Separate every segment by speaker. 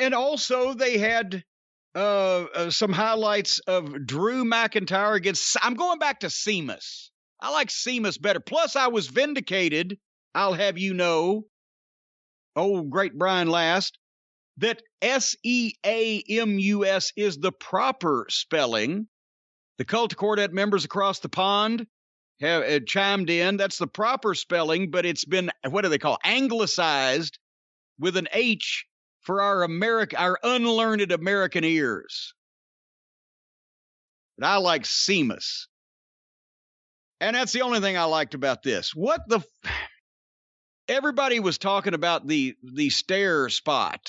Speaker 1: and also they had some highlights of Drew McIntyre against. I'm going back to Sheamus. I like Sheamus better. Plus, I was vindicated. I'll have you know, oh great Brian Last, that Seamus is the proper spelling. The Cult of Cornette members across the pond have chimed in. That's the proper spelling, but it's been, what do they call, anglicized with an H for our unlearned American ears. But I like Sheamus. And that's the only thing I liked about this. Everybody was talking about the stair spot.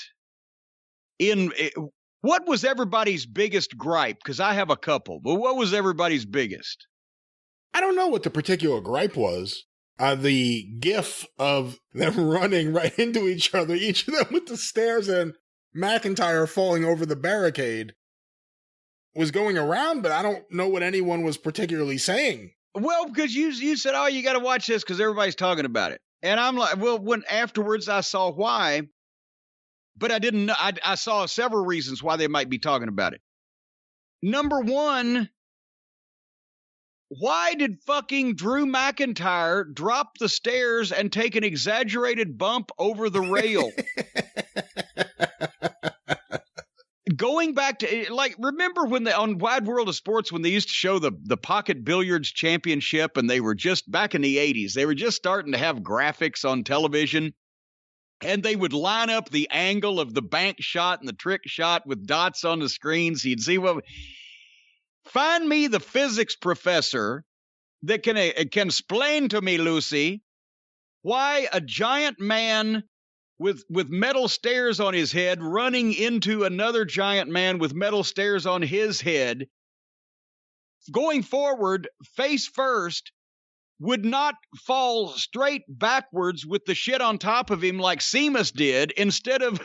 Speaker 1: What was everybody's biggest gripe? Because I have a couple, but what was everybody's biggest?
Speaker 2: I don't know what the particular gripe was. The gif of them running right into each other, each of them with the stairs and McIntyre falling over the barricade, was going around, but I don't know what anyone was particularly saying.
Speaker 1: Well, because you said, oh, you got to watch this because everybody's talking about it. And I'm like, well, when afterwards I saw why, but I didn't know. I saw several reasons why they might be talking about it. Number one, why did fucking Drew McIntyre drop the stairs and take an exaggerated bump over the rail? Going back to, like, remember when on Wide World of Sports, when they used to show the Pocket Billiards Championship, and they were just, back in the 80s, they were just starting to have graphics on television, and they would line up the angle of the bank shot and the trick shot with dots on the screen, so you'd see what... Find me the physics professor that can explain to me, Lucy, why a giant man with metal stairs on his head running into another giant man with metal stairs on his head, going forward face first, would not fall straight backwards with the shit on top of him like Sheamus did, instead of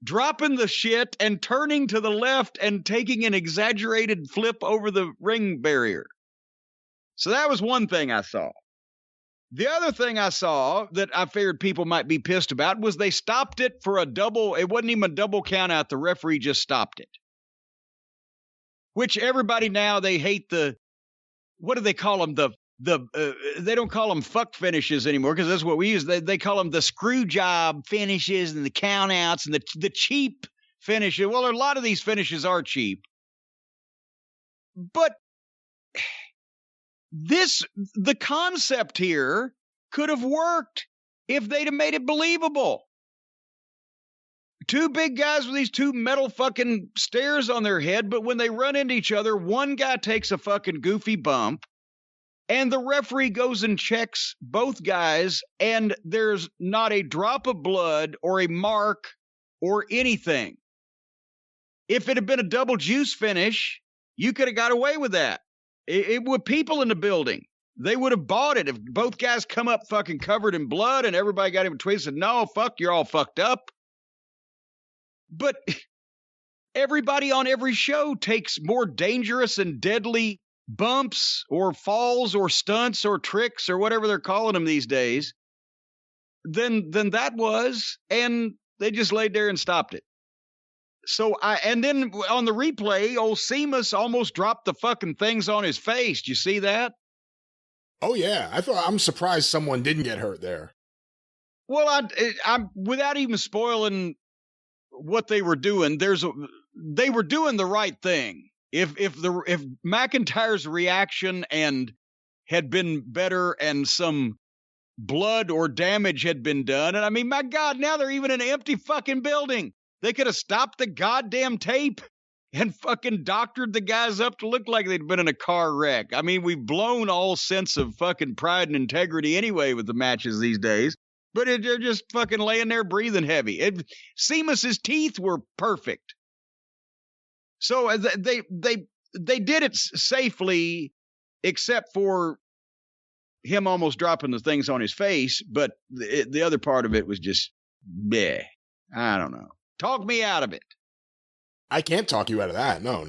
Speaker 1: dropping the shit and turning to the left and taking an exaggerated flip over the ring barrier. So that was one thing I saw. The other thing I saw that I figured people might be pissed about was they stopped it for a double. It wasn't even a double count out. The referee just stopped it. Which everybody now, they hate what do they call them? They don't call them fuck finishes anymore, because that's what we use. They call them the screw job finishes and the count outs and the cheap finishes. Well, a lot of these finishes are cheap. But the concept here could have worked if they'd have made it believable. Two big guys with these two metal fucking stairs on their head, but when they run into each other, one guy takes a fucking goofy bump, and the referee goes and checks both guys, and there's not a drop of blood or a mark or anything. If it had been a double juice finish, you could have got away with that. It with people in the building, they would have bought it. If both guys come up fucking covered in blood and everybody got in between and said, no, fuck, you're all fucked up. But everybody on every show takes more dangerous and deadly bumps or falls or stunts or tricks or whatever they're calling them these days than that was, and they just laid there and stopped it. So and then on the replay, old Sheamus almost dropped the fucking things on his face. Did you see that?
Speaker 2: Oh yeah, I'm surprised someone didn't get hurt there.
Speaker 1: Well, I'm without even spoiling what they were doing. They were doing the right thing. If McIntyre's reaction had been better and some blood or damage had been done, and I mean, my God, now they're even in an empty fucking building. They could have stopped the goddamn tape and fucking doctored the guys up to look like they'd been in a car wreck. I mean, we've blown all sense of fucking pride and integrity anyway with the matches these days, but they're just fucking laying there breathing heavy. Sheamus's teeth were perfect. So they did it safely, except for him almost dropping the things on his face, but the other part of it was just, bleh. I don't know. Talk me out of it.
Speaker 2: I can't talk you out of that. No.